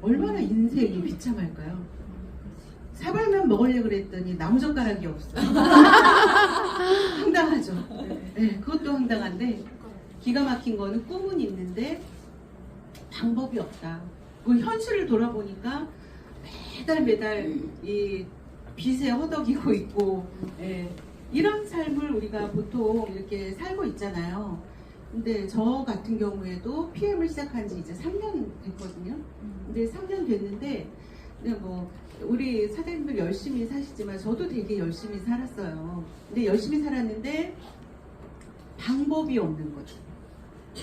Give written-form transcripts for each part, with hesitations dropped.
얼마나 인생이 비참할까요? 사발면 먹으려고 그랬더니 나무젓가락이 없어. 황당하죠. 네, 그것도 황당한데 기가 막힌 거는 꿈은 있는데 방법이 없다. 그 현실을 돌아보니까 매달 이 빚에 허덕이고 있고, 예, 이런 삶을 우리가 보통 이렇게 살고 있잖아요. 근데 저 같은 경우에도 PM을 시작한 지 이제 3년 됐거든요. 근데 3년 됐는데 그냥 뭐 우리 사장님들 열심히 사시지만 저도 되게 열심히 살았어요. 근데 열심히 살았는데 방법이 없는 거죠.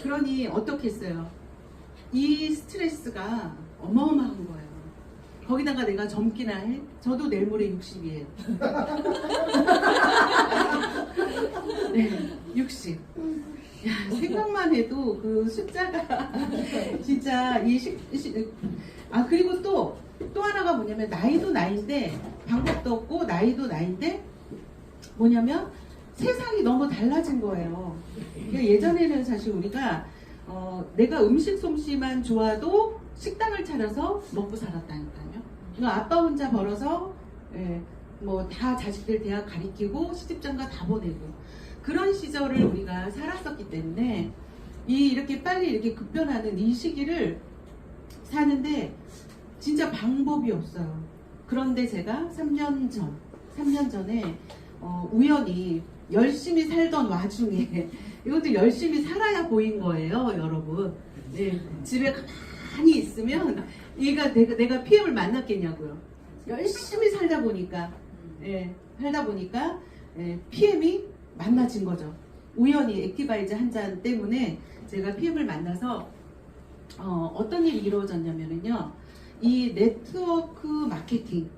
그러니 어떻게 했어요? 이 스트레스가 어마어마한 거예요. 거기다가 내가 젊기나 해? 저도 내일 모레 60이에요. 네, 60. 야, 생각만 해도 그 숫자가 진짜 그리고 또 하나가 뭐냐면 나이도 나이인데 방법도 없고 나이도 나이인데 뭐냐면 세상이 너무 달라진 거예요. 그러니까 예전에는 사실 우리가 내가 음식 솜씨만 좋아도 식당을 차려서 먹고 살았다니까요. 그러니까 아빠 혼자 벌어서 뭐 다 자식들 대학 가리키고 시집장가 다 보내고 그런 시절을 우리가 살았었기 때문에 이렇게 빨리 이렇게 급변하는 이 시기를 사는데 진짜 방법이 없어요. 그런데 제가 3년 전에 우연히 열심히 살던 와중에 이것도 열심히 살아야 보인 거예요, 여러분. 네, 집에 가만히 있으면 내가 PM을 만났겠냐고요. 열심히 살다 보니까 PM이 만나진 거죠. 우연히 액티바이즈 한 잔 때문에 제가 PM을 만나서 어떤 일이 이루어졌냐면요. 이 네트워크 마케팅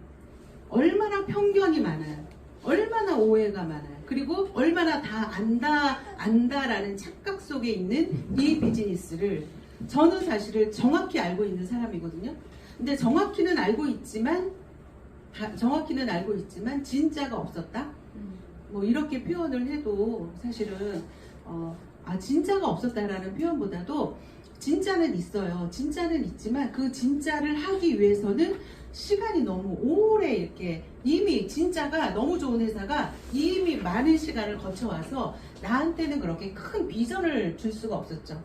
얼마나 편견이 많아요. 얼마나 오해가 많아요. 그리고 얼마나 다 안다라는 착각 속에 있는 이 비즈니스를 저는 사실을 정확히 알고 있는 사람이거든요. 근데 정확히는 알고 있지만 진짜가 없었다. 뭐 이렇게 표현을 해도 사실은 진짜가 없었다라는 표현보다도 진짜는 있어요. 진짜는 있지만 그 진짜를 하기 위해서는 시간이 너무 오래 이렇게 이미 진짜가 너무 좋은 회사가 이미 많은 시간을 거쳐와서 나한테는 그렇게 큰 비전을 줄 수가 없었죠.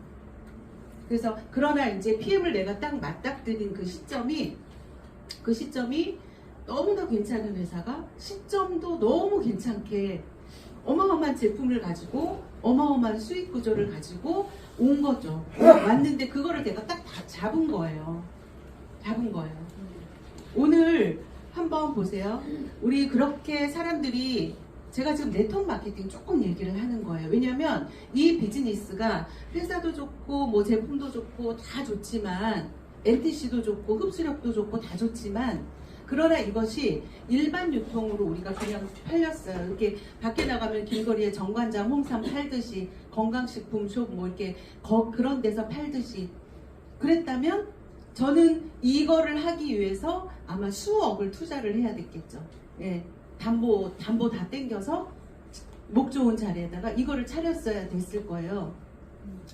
그래서 그러나 이제 PM을 내가 딱 맞닥뜨린 그 시점이 너무나 괜찮은 회사가 시점도 너무 괜찮게 어마어마한 제품을 가지고 어마어마한 수익 구조를 가지고 온 거죠. 왔는데 그거를 내가 딱 다 잡은 거예요. 오늘 한번 보세요. 우리 그렇게 사람들이 제가 지금 네트워크 마케팅 조금 얘기를 하는 거예요. 왜냐하면 이 비즈니스가 회사도 좋고 뭐 제품도 좋고 다 좋지만 NTC도 좋고 흡수력도 좋고 다 좋지만 그러나 이것이 일반 유통으로 우리가 그냥 팔렸어요. 이렇게 밖에 나가면 길거리에 정관장, 홍삼 팔듯이 건강식품 숍 뭐 이렇게 그런 데서 팔듯이 그랬다면 저는 이거를 하기 위해서 아마 수억을 투자를 해야 됐겠죠. 예, 담보 다 땡겨서 목 좋은 자리에다가 이거를 차렸어야 됐을 거예요.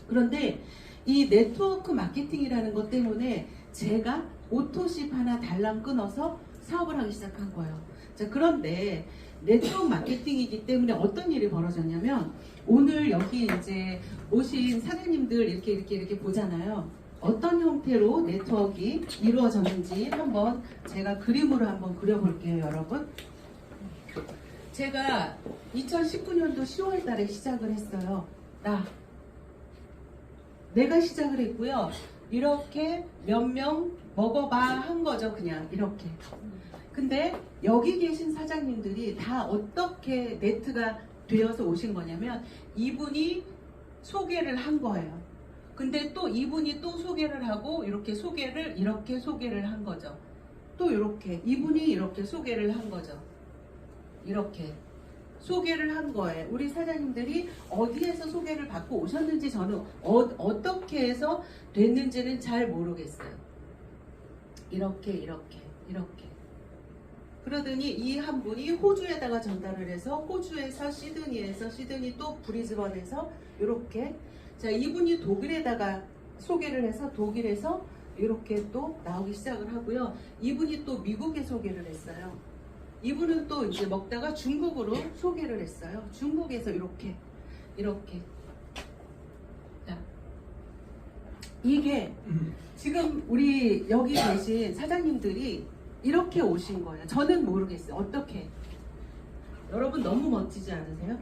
그런데 이 네트워크 마케팅이라는 것 때문에 제가 오토십 하나 달랑 끊어서 사업을 하기 시작한 거예요. 자, 그런데 네트워크 마케팅이기 때문에 어떤 일이 벌어졌냐면 오늘 여기 이제 오신 사장님들 이렇게 보잖아요. 어떤 형태로 네트워크가 이루어졌는지 한번 제가 그림으로 한번 그려볼게요, 여러분. 제가 2019년도 10월 달에 시작을 했어요. 내가 시작을 했고요. 이렇게 몇 명 먹어봐 한 거죠, 그냥 이렇게. 근데 여기 계신 사장님들이 다 어떻게 네트가 되어서 오신 거냐면 이분이 소개를 한 거예요. 근데 또 이분이 또 소개를 하고 이렇게 소개를 한 거죠. 또 이렇게 이분이 이렇게 소개를 한 거죠. 이렇게 소개를 한 거예요. 우리 사장님들이 어디에서 소개를 받고 오셨는지 저는 어떻게 해서 됐는지는 잘 모르겠어요. 이렇게 그러더니 이 한 분이 호주에다가 전달을 해서 호주에서 시드니 또 브리즈번에서 이렇게 자 이분이 독일에다가 소개를 해서 독일에서 이렇게 또 나오기 시작을 하고요. 이분이 또 미국에 소개를 했어요. 이분은 또 이제 먹다가 중국으로 소개를 했어요. 중국에서 이렇게 자, 이게 지금 우리 여기 계신 사장님들이 이렇게 오신 거예요. 저는 모르겠어요. 어떻게? 여러분 너무 멋지지 않으세요?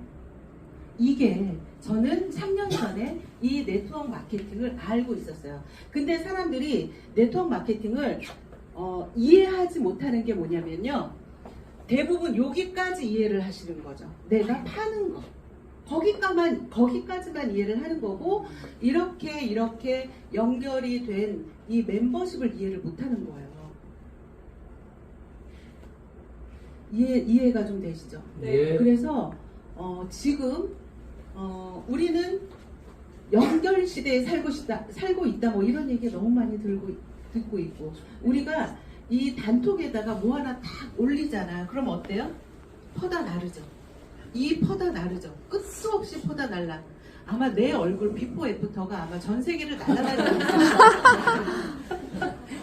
이게 저는 3년 전에 이 네트워크 마케팅을 알고 있었어요. 근데 사람들이 네트워크 마케팅을 이해하지 못하는 게 뭐냐면요. 대부분 여기까지 이해를 하시는 거죠. 내가 파는 거. 거기까지만 이해를 하는 거고, 이렇게 연결이 된 이 멤버십을 이해를 못하는 거예요. 이해가 좀 되시죠? 네. 그래서 지금 우리는 연결 시대에 살고 있다 뭐 이런 얘기 너무 많이 듣고 있고, 우리가 이 단톡에다가 뭐 하나 딱 올리잖아. 그럼 어때요? 퍼다 나르죠. 이 퍼다 나르죠. 끝수 없이 퍼다 날라. 아마 내 얼굴 비포 애프터가 아마 전 세계를 날아다니고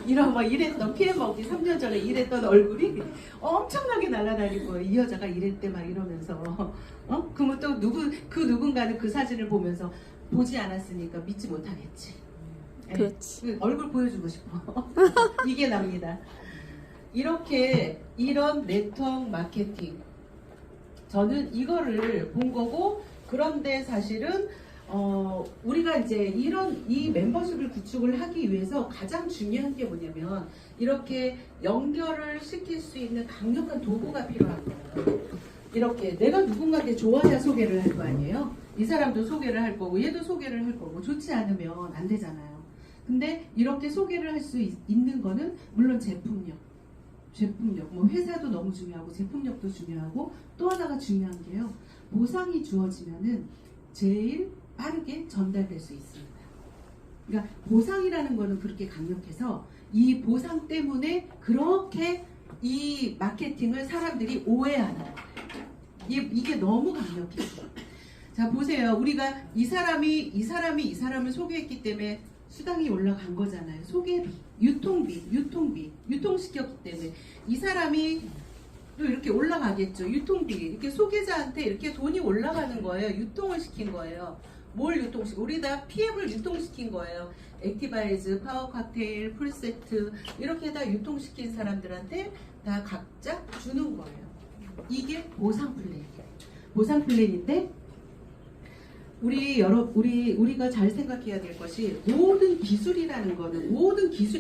이런 막 이랬던 피해 먹기 3년 전에 이랬던 얼굴이 엄청나게 날아다니고, 이 여자가 이랬대 막 이러면서 그러면 또 그 누군가는 그 사진을 보면서 보지 않았으니까 믿지 못하겠지. 그렇지. 얼굴 보여주고 싶어. 이게 납니다. 이런 네트워크 마케팅, 저는 이거를 본 거고, 그런데 사실은 우리가 이제 이 멤버십을 구축을 하기 위해서 가장 중요한 게 뭐냐면, 이렇게 연결을 시킬 수 있는 강력한 도구가 필요한 거예요. 이렇게 내가 누군가한테 좋아야 소개를 할 거 아니에요. 이 사람도 소개를 할 거고 얘도 소개를 할 거고, 좋지 않으면 안 되잖아요. 근데 이렇게 소개를 할 수 있는 거는 물론 제품력, 뭐 회사도 너무 중요하고 제품력도 중요하고, 또 하나가 중요한 게요, 보상이 주어지면은 제일 빠르게 전달될 수 있습니다. 그러니까 보상이라는 거는 그렇게 강력해서, 이 보상 때문에 그렇게 이 마케팅을 사람들이 오해하는 거예요. 이게 너무 강력해요. 자, 보세요. 우리가 이 사람을 소개했기 때문에 수당이 올라간 거잖아요. 소개비, 유통시켰기 때문에 이 사람이 또 이렇게 올라가겠죠. 유통비, 이렇게 소개자한테 이렇게 돈이 올라가는 거예요. 유통을 시킨 거예요. 뭘 우리 다 PM을 유통시킨 거예요. 액티바이즈, 파워 칵테일, 풀세트, 이렇게 다 유통시킨 사람들한테 다 각자 주는 거예요. 이게 보상 플랜이에요. 보상 플랜인데, 우리가 잘 생각해야 될 것이, 모든 기술이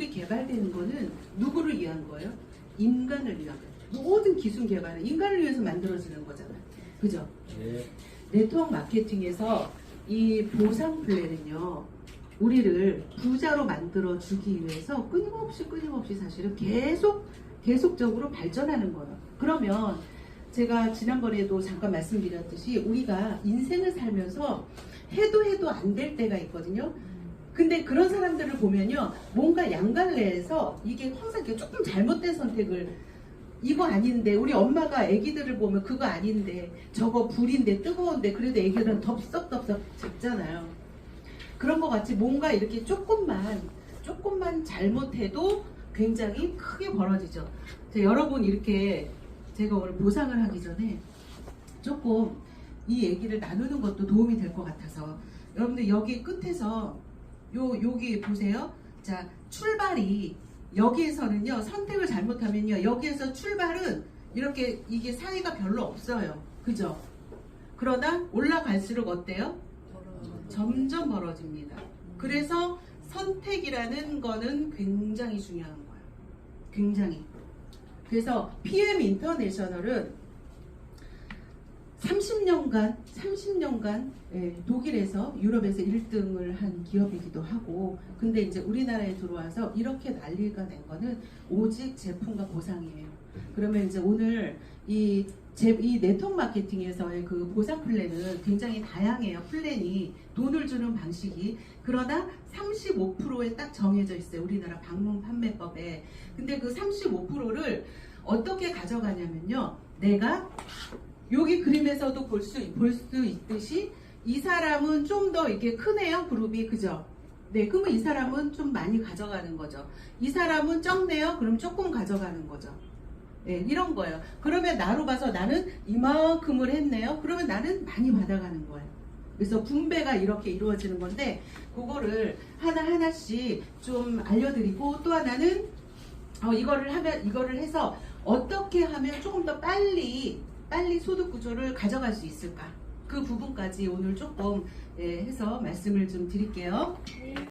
개발되는 거는 누구를 위한 거예요? 인간을 위한 거예요. 모든 기술 개발은 인간을 위해서 만들어지는 거잖아요. 그죠? 네. 네트워크 마케팅에서 이 보상 플랜은요, 우리를 부자로 만들어 주기 위해서 끊임없이 사실은 계속적으로 발전하는 거예요. 그러면 제가 지난번에도 잠깐 말씀드렸듯이, 우리가 인생을 살면서 해도 안 될 때가 있거든요. 근데 그런 사람들을 보면요, 뭔가 양갈래에서 이게 항상 조금 잘못된 선택을, 이거 아닌데, 우리 엄마가 애기들을 보면 그거 아닌데, 저거 불인데, 뜨거운데, 그래도 애기들은 덥석덥석 잡잖아요. 그런 것 같이 뭔가 이렇게 조금만 잘못해도 굉장히 크게 벌어지죠. 여러분, 이렇게 제가 오늘 보상을 하기 전에 조금 이 얘기를 나누는 것도 도움이 될 것 같아서, 여러분들 여기 끝에서 여기 보세요. 자, 출발이 여기에서는요, 선택을 잘못하면요, 여기에서 출발은 이렇게 이게 사이가 별로 없어요. 그죠? 그러다 올라갈수록 어때요? 점점 멀어집니다. 그래서 선택이라는 거는 굉장히 중요한 거예요. 굉장히. 그래서 PM 인터내셔널은 30년간 독일에서, 유럽에서 1등을 한 기업이기도 하고, 근데 이제 우리나라에 들어와서 이렇게 난리가 낸 거는 오직 제품과 보상이에요. 그러면 이제 오늘 이 네트워크 마케팅에서의 그 보상 플랜은 굉장히 다양해요. 플랜이, 돈을 주는 방식이. 그러나 35%에 딱 정해져 있어요. 우리나라 방문 판매법에. 근데 그 35%를 어떻게 가져가냐면요, 내가 여기 그림에서도 볼 수 있듯이, 이 사람은 좀 더 이렇게 크네요, 그룹이. 그죠? 네, 그러면 이 사람은 좀 많이 가져가는 거죠. 이 사람은 적네요. 그럼 조금 가져가는 거죠. 네, 이런 거예요. 그러면 나로 봐서 나는 이만큼을 했네요. 그러면 나는 많이 받아가는 거예요. 그래서 분배가 이렇게 이루어지는 건데 그거를 하나하나씩 좀 알려드리고, 또 하나는 이거를 해서 어떻게 하면 조금 더 빨리 소득 구조를 가져갈 수 있을까? 그 부분까지 오늘 조금 해서 말씀을 좀 드릴게요.